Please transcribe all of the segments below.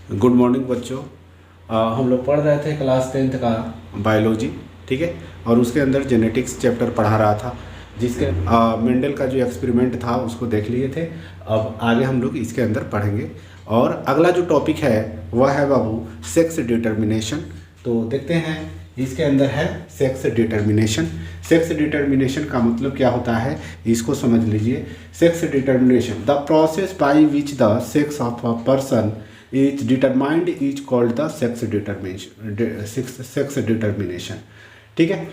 Good morning बच्चों। हम लोग पढ़ रहे थे क्लास 10th का बायोलॉजी, ठीक है। और उसके अंदर जेनेटिक्स चैप्टर पढ़ा रहा था, जिसके मेंडल का जो एक्सपेरिमेंट था उसको देख लिए थे। अब आगे हम लोग इसके अंदर पढ़ेंगे और अगला जो टॉपिक है वह है बाबू सेक्स डिटर्मिनेशन। तो देखते हैं इसके अंदर है सेक्स डिटर्मिनेशन। सेक्स डिटर्मिनेशन का मतलब क्या होता है इसको समझ लीजिए। Sex determination, the process by which the sex of a person is determined is called the sex determination, ठीक है।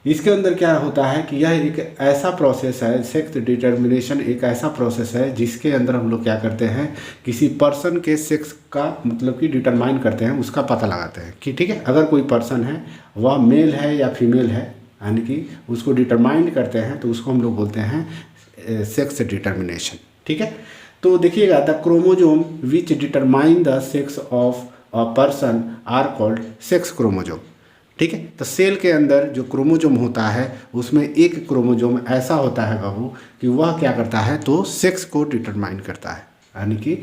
इसके अंदर क्या होता है कि यह एक ऐसा प्रोसेस है, सेक्स डिटर्मिनेशन एक ऐसा प्रोसेस है जिसके अंदर हम लोग क्या करते हैं, किसी पर्सन के सेक्स का मतलब कि डिटरमाइन करते हैं, उसका पता लगाते हैं कि ठीक है, अगर कोई पर्सन है वह मेल है या फीमेल है, यानी कि उसको डिटरमाइन करते हैं तो उसको हम लोग बोलते हैं सेक्स डिटर्मिनेशन, ठीक है। तो देखिएगा, the chromosome which determine the sex of a person are called sex chromosome, ठीक है। तो सेल के अंदर जो क्रोमोजोम होता है उसमें एक क्रोमोजोम ऐसा होता है बाबू कि वह क्या करता है तो सेक्स को डिटरमाइन करता है, यानी कि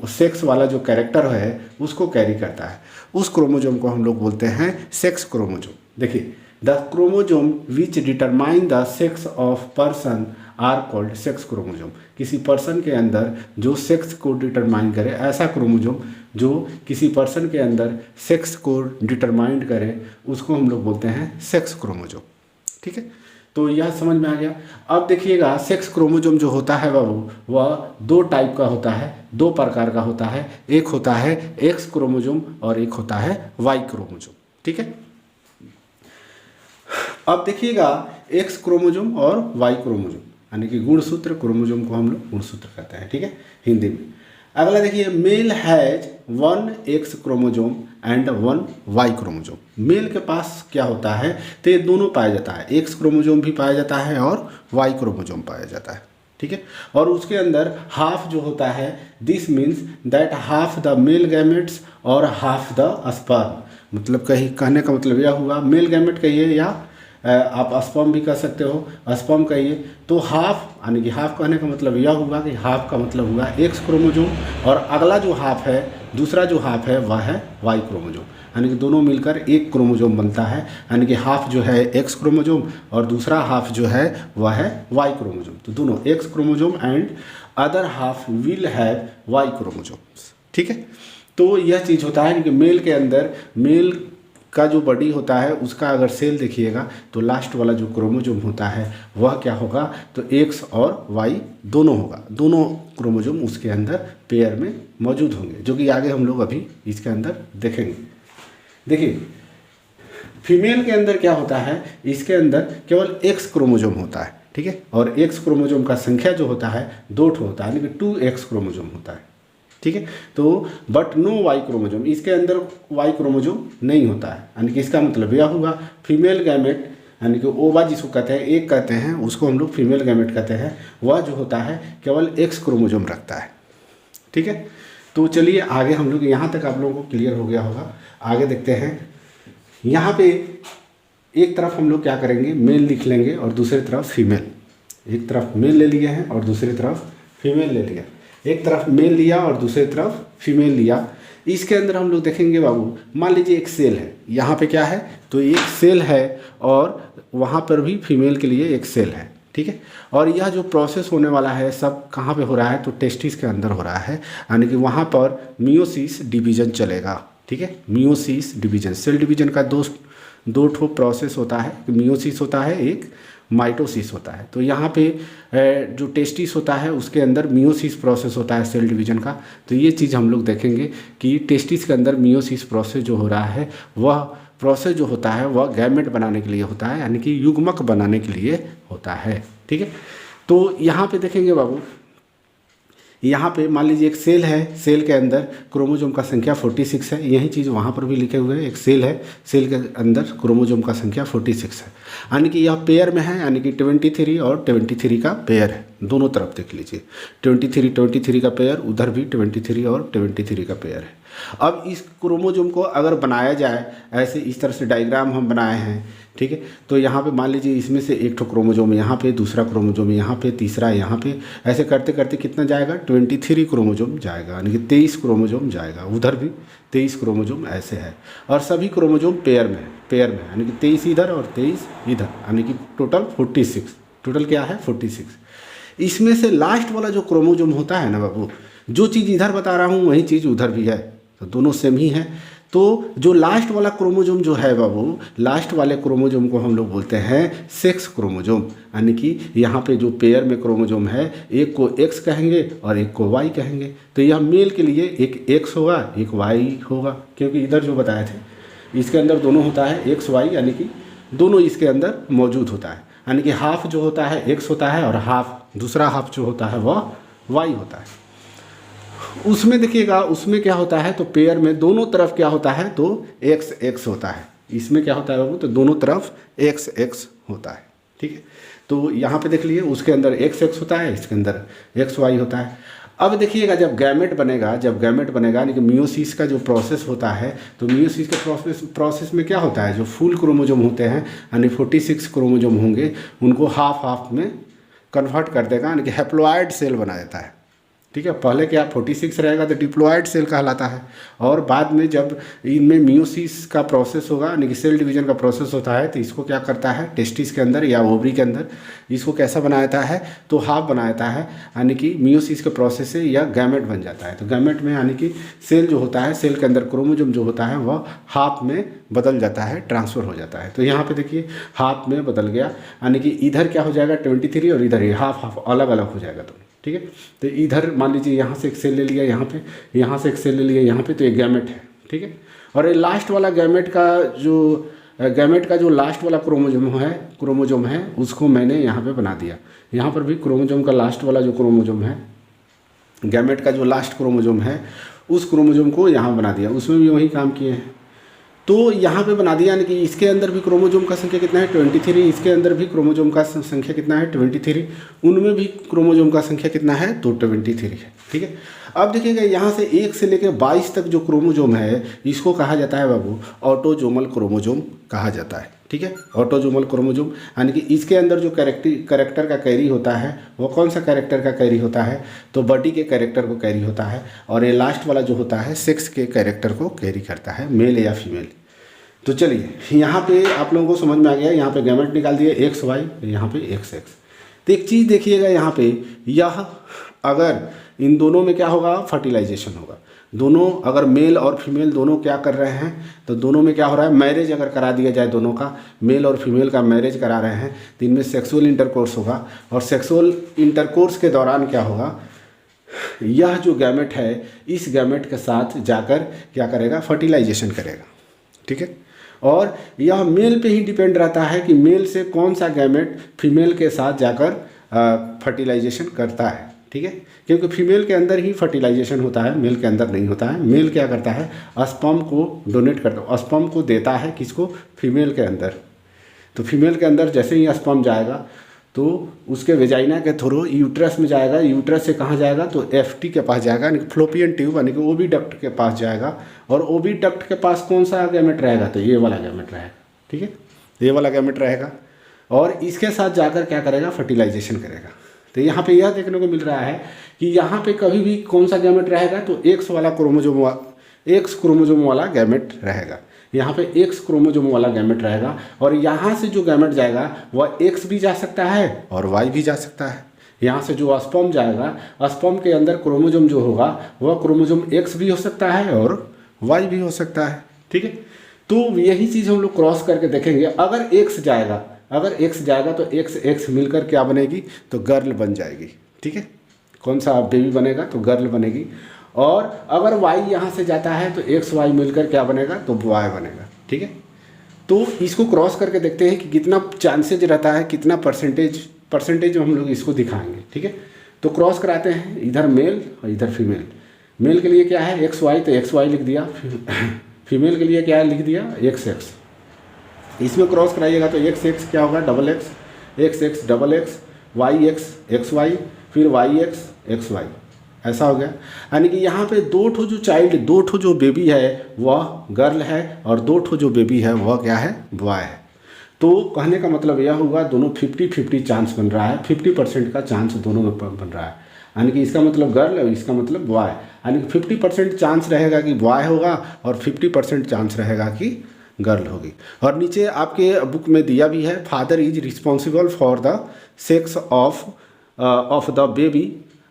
सेक्स वाला जो कैरेक्टर है उसको कैरी करता है। उस क्रोमोजोम को हम लोग बोलते हैं सेक्स क्रोमोजोम। देखिए, the chromosome which determine the sex of person are called sex chromosome. किसी पर्सन के अंदर जो सेक्स को डिटरमाइन करे, ऐसा क्रोमोजोम जो किसी पर्सन के अंदर सेक्स को डिटरमाइंड करे, उसको हम लोग बोलते हैं सेक्स क्रोमोजोम, ठीक है। तो यह समझ में आ गया। अब देखिएगा, सेक्स क्रोमोजोम जो होता है बाबू वह दो टाइप का होता है, दो प्रकार का होता है। एक होता है एक्स क्रोमोजोम और एक होता है वाई क्रोमोजोम, ठीक है। अब देखिएगा, एक्स क्रोमोजोम और वाई क्रोमोजोम यानी कि गुणसूत्र क्रोमोजोम को हम लोग गुणसूत्र कहते हैं, ठीक है, हिंदी में। अगला देखिए, male has 1 X chromosome and 1 Y chromosome. Male के पास क्या होता है तो ये दोनों पाया जाता है, एक्स क्रोमोजोम भी पाया जाता है और वाई क्रोमोजोम पाया जाता है, ठीक है। और उसके अंदर हाफ जो होता है, this means that half the male gametes और हाफ द स्पर्म। मतलब कहीं कहने का मतलब यह हुआ, मेल गैमेट कहिए या आप स्पर्म भी कह सकते हो, स्पर्म कहिए। तो हाफ यानी कि हाफ कहने का मतलब यह हुआ कि हाफ का मतलब हुआ एक्स क्रोमोजोम और अगला जो हाफ है, दूसरा जो हाफ है वह है वाई क्रोमोजोम, यानी कि दोनों मिलकर एक क्रोमोजोम बनता है। यानी कि हाफ जो है एक्स क्रोमोजोम और दूसरा हाफ जो है वह है वाई क्रोमोजोम। तो दोनों X chromosome and other half will have Y chromosome, ठीक है। तो यह चीज़ होता है कि मेल के अंदर, मेल का जो बॉडी होता है उसका अगर सेल देखिएगा तो लास्ट वाला जो क्रोमोजोम होता है वह क्या होगा तो एक्स और वाई दोनों होगा, दोनों क्रोमोजोम उसके अंदर पेयर में मौजूद होंगे, जो कि आगे हम लोग अभी इसके अंदर देखेंगे। देखिए, फीमेल के अंदर क्या होता है, इसके अंदर केवल एक्स क्रोमोजोम होता है, ठीक है। और एक्स क्रोमोजोम का संख्या जो होता है 2 होता है, यानी कि 2x क्रोमोजोम होता है, ठीक है। तो बट नो वाई क्रोमोजोम, इसके अंदर वाई क्रोमोजोम नहीं होता है। यानी कि इसका मतलब यह हुआ फीमेल गैमेट यानी कि ओवा जिसको कहते हैं, एक कहते हैं, उसको हम लोग फीमेल गैमेट कहते हैं, वह जो होता है केवल एक्स क्रोमोजोम रखता है, ठीक है। तो चलिए आगे हम लोग, यहाँ तक आप लोगों को क्लियर हो गया होगा। आगे देखते हैं, यहाँ पे एक तरफ हम लोग क्या करेंगे, मेल लिख लेंगे और दूसरी तरफ फीमेल। एक तरफ मेल ले लिए हैं और दूसरी तरफ फीमेल ले लिया, एक तरफ मेल लिया और दूसरी तरफ फीमेल लिया। इसके अंदर हम लोग देखेंगे बाबू, मान लीजिए एक सेल है, यहाँ पे क्या है तो एक सेल है और वहाँ पर भी फीमेल के लिए एक सेल है, ठीक है। और यह जो प्रोसेस होने वाला है सब कहाँ पे हो रहा है तो टेस्टिस के अंदर हो रहा है, यानी कि वहाँ पर मियोसिस डिवीजन चलेगा, ठीक है। मियोसिस डिवीजन, सेल डिवीजन का दो ठो प्रोसेस होता है, मियोसिस होता है, एक माइटोसिस होता है। तो यहाँ पे जो टेस्टिस होता है उसके अंदर मियोसिस प्रोसेस होता है सेल डिवीजन का। तो ये चीज़ हम लोग देखेंगे कि टेस्टिस के अंदर मियोसिस प्रोसेस जो हो रहा है वह प्रोसेस जो होता है वह गैमेट बनाने के लिए होता है, यानी कि युग्मक बनाने के लिए होता है, ठीक है। तो यहाँ पे देखेंगे बाबू, यहाँ पे मान लीजिए एक सेल है, सेल के अंदर क्रोमोजोम का संख्या 46 है। यही चीज़ वहाँ पर भी लिखे हुए हैं, एक सेल है, सेल के अंदर क्रोमोजोम का संख्या 46 है, यानी कि यह पेयर में है, यानी कि 23 और 23 का पेयर है, दोनों तरफ देख लीजिए 23 का पेयर, उधर भी 23 और 23 का पेयर है। अब इस क्रोमोजोम को अगर बनाया जाए ऐसे, इस तरह से डायग्राम हम बनाए हैं, ठीक है। तो यहाँ पे मान लीजिए इसमें से एक ठो क्रोमोजोम यहाँ पे, दूसरा क्रोमोजोम यहाँ पे, तीसरा यहाँ पे, ऐसे करते करते कितना जाएगा 23 क्रोमोजोम जाएगा, यानी कि 23 क्रोमोजोम जाएगा। उधर भी 23 क्रोमोजोम ऐसे है, और सभी क्रोमोजोम पेयर में यानी कि 23 इधर और 23 इधर, यानी कि टोटल 46। टोटल क्या है 46। इसमें से लास्ट वाला जो क्रोमोजोम होता है ना बाबू, जो चीज़ इधर बता रहा हूँ वही चीज़ उधर भी है, तो दोनों सेम ही है। तो जो लास्ट वाला क्रोमोजोम जो है बाबू, लास्ट वाले क्रोमोजोम को हम लोग बोलते हैं सेक्स क्रोमोजोम, यानी कि यहाँ पे जो पेयर में क्रोमोजोम है, एक को एक्स कहेंगे और एक को वाई कहेंगे। तो यह मेल के लिए एक एक्स होगा, एक वाई होगा, क्योंकि इधर जो बताए थे इसके अंदर दोनों होता है एक्स वाई, यानी कि दोनों इसके अंदर मौजूद होता है। यानी कि हाफ जो होता है एक्स होता है और हाफ दूसरा हाफ जो होता है वह वाई होता है। उसमें देखिएगा, उसमें क्या होता है, तो पेयर में दोनों तरफ क्या होता है, तो एक्स एक्स होता है। इसमें क्या होता है बाबू, तो दोनों तरफ एक्स एक्स होता है, ठीक है। तो यहाँ पे देख लीजिए, उसके अंदर एक्स एक्स होता है, इसके अंदर एक्स वाई होता है। अब देखिएगा जब गैमेट बनेगा यानी कि मियोसिस का जो प्रोसेस होता है, तो मियोसिस के प्रोसेस में क्या होता है, जो फुल क्रोमोजोम होते हैं यानी 46 क्रोमोजोम होंगे, उनको हाफ हाफ में कन्वर्ट कर देगा, यानी कि हैप्लॉइड सेल बना देता है, ठीक है। पहले क्या 46 रहेगा तो डिप्लॉइड सेल कहलाता है, और बाद में जब इनमें मियोसिस का प्रोसेस होगा यानी कि सेल डिवीजन का प्रोसेस होता है, तो इसको क्या करता है, टेस्टिस के अंदर या ओवरी के अंदर इसको कैसा बना देता है, तो हाफ बना देता है, यानी कि मियोसिस के प्रोसेस से या गैमेट बन जाता है। तो गैमेट में यानी कि सेल जो होता है, सेल के अंदर क्रोमोजोम जो होता है वह हाफ में बदल जाता है, ट्रांसफ़र हो जाता है। तो यहाँ पे देखिए हाफ में बदल गया, यानी कि इधर क्या हो जाएगा 23 और इधर हाफ हाफ अलग अलग हो जाएगा दोनों, ठीक है। तो इधर मान लीजिए यहाँ से एक सेल ले लिया, यहाँ पे यहाँ से एक सेल ले लिया यहाँ पे, तो एक गैमेट है, ठीक है। और ये लास्ट वाला गैमेट का जो लास्ट वाला क्रोमोजोम है उसको मैंने यहाँ पे बना दिया। यहाँ पर भी क्रोमोजोम का लास्ट वाला जो क्रोमोजोम है, गैमेट का जो लास्ट क्रोमोजोम है, उस क्रोमोजोम को यहाँ बना दिया। उसमें भी वही काम किए हैं, तो यहाँ पे बना दिया, यानी कि इसके अंदर भी क्रोमोजोम का संख्या कितना है 23, इसके अंदर भी क्रोमोजोम का संख्या कितना है 23, उनमें भी क्रोमोजोम का संख्या कितना है, तो 23 है, ठीक है। अब देखिएगा यहाँ से 1 से लेकर 22 तक जो क्रोमोजोम है, इसको कहा जाता है बाबू ऑटोजोमल क्रोमोजोम कहा जाता है, ठीक है। ऑटोजोमल क्रोमोजोम यानी कि इसके अंदर जो कैरेक्टर का कैरी होता है, वो कौन सा कैरेक्टर का कैरी होता है, तो बॉडी के कैरेक्टर को कैरी होता है, और ये लास्ट वाला जो होता है सेक्स के कैरेक्टर को कैरी करता है, मेल या फीमेल। तो चलिए यहाँ पे आप लोगों को समझ में आ गया, यहाँ पे गैमेट निकाल दिए एक्स वाई, यहाँ पे एक्स एक्स। तो एक चीज़ देखिएगा यहाँ पे, यह अगर इन दोनों में क्या होगा, फर्टिलाइजेशन होगा। दोनों अगर मेल और फीमेल दोनों क्या कर रहे हैं, तो दोनों में क्या हो रहा है, मैरिज अगर करा दिया जाए, दोनों का मेल और फीमेल का मैरिज करा रहे हैं, तो इनमें सेक्सुअल इंटरकोर्स होगा, और सेक्सुअल इंटरकोर्स के दौरान क्या होगा, यह जो गैमेट है इस गैमेट के साथ जाकर क्या करेगा, फर्टिलाइजेशन करेगा, ठीक है। और यह मेल पे ही डिपेंड रहता है कि मेल से कौन सा गैमेट फीमेल के साथ जाकर फर्टिलाइजेशन करता है, ठीक है। क्योंकि फीमेल के अंदर ही फर्टिलाइजेशन होता है, मेल के अंदर नहीं होता है। मेल क्या करता है, स्पर्म को डोनेट करता है, स्पर्म को देता है किसको, फीमेल के अंदर। तो फीमेल के अंदर जैसे ही स्पर्म जाएगा तो उसके वेजाइना के थ्रू यूट्रस में जाएगा, यूट्रस से कहाँ जाएगा, तो एफटी के पास जाएगा, यानी फ्लोपियन ट्यूब यानी कि ओविडक्ट के पास जाएगा, और ओविडक्ट के पास कौन सा गैमेट रहेगा, तो ये वाला गैमेट रहेगा, ठीक है, ये वाला गैमेट रहेगा, और इसके साथ जाकर क्या करेगा, फर्टिलाइजेशन करेगा। तो यहाँ पे यह देखने को मिल रहा है कि यहाँ पे कभी भी कौन सा गैमेट रहेगा, तो एक्स क्रोमोजोम वाला गैमेट रहेगा। यहाँ पे एक्स क्रोमोजोम वाला गैमेट रहेगा, और यहाँ से जो गैमेट जाएगा वह एक्स भी जा सकता है और वाई भी जा सकता है। यहाँ से जो स्पर्म जाएगा, स्पर्म के अंदर क्रोमोजोम जो होगा वह क्रोमोजोम एक्स भी हो सकता है और वाई भी हो सकता है, ठीक है। तो यही चीज़ हम लोग क्रॉस करके देखेंगे। अगर एक्स जाएगा तो एक्स एक्स मिलकर क्या बनेगी, तो गर्ल बन जाएगी, ठीक है। कौन सा बेबी बनेगा, तो गर्ल बनेगी। और अगर y यहाँ से जाता है तो एक्स वाई मिलकर क्या बनेगा, तो y बनेगा, ठीक है। तो इसको क्रॉस करके देखते हैं कि कितना चांसेज रहता है, कितना परसेंटेज हम लोग इसको दिखाएंगे, ठीक है। तो क्रॉस कराते हैं, इधर मेल और इधर फीमेल। मेल के लिए क्या है एक्स वाई, तो एक्स वाई लिख दिया। फीमेल के लिए क्या है, लिख दिया एक्स एक्स। इसमें क्रॉस कराइएगा तो एक्स एक्स क्या होगा, double X, X X double X, Y X X Y, फिर वाई एक्स एक्स वाई, ऐसा हो गया। यानी कि यहाँ पे दो ठो जो चाइल्ड, दो ठो जो बेबी है वह गर्ल है और दो ठो जो बेबी है वह क्या है, बॉय है। तो कहने का मतलब यह हुआ दोनों 50-50 चांस बन रहा है, 50% का चांस दोनों में बन रहा है। यानी कि इसका मतलब गर्ल और इसका मतलब बॉय, यानी कि 50% चांस रहेगा कि बॉय होगा और 50% चांस रहेगा कि गर्ल होगी। और नीचे आपके बुक में दिया भी है, father is responsible for the sex of the baby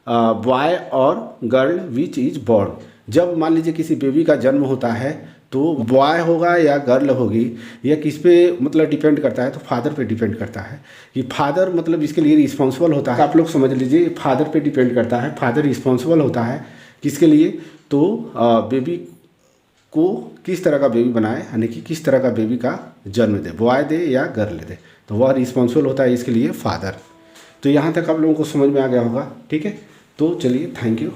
boy और गर्ल विच इज बॉर्न। जब मान लीजिए किसी बेबी का जन्म होता है तो बॉय होगा या गर्ल होगी, या किस पे मतलब डिपेंड करता है, तो फादर पे डिपेंड करता है कि फादर मतलब इसके लिए रिस्पॉन्सिबल होता है। आप लोग समझ लीजिए फादर पे डिपेंड करता है, फादर रिस्पॉन्सिबल होता है किसके लिए, तो बेबी को किस तरह का बेबी बनाए, यानी कि किस तरह का बेबी का जन्म दे, बॉय दे या गर्ल दे, तो वह रिस्पॉन्सिबल होता है इसके लिए फादर। तो यहाँ तक आप लोगों को समझ में आ गया होगा, ठीक है। तो चलिए, थैंक यू।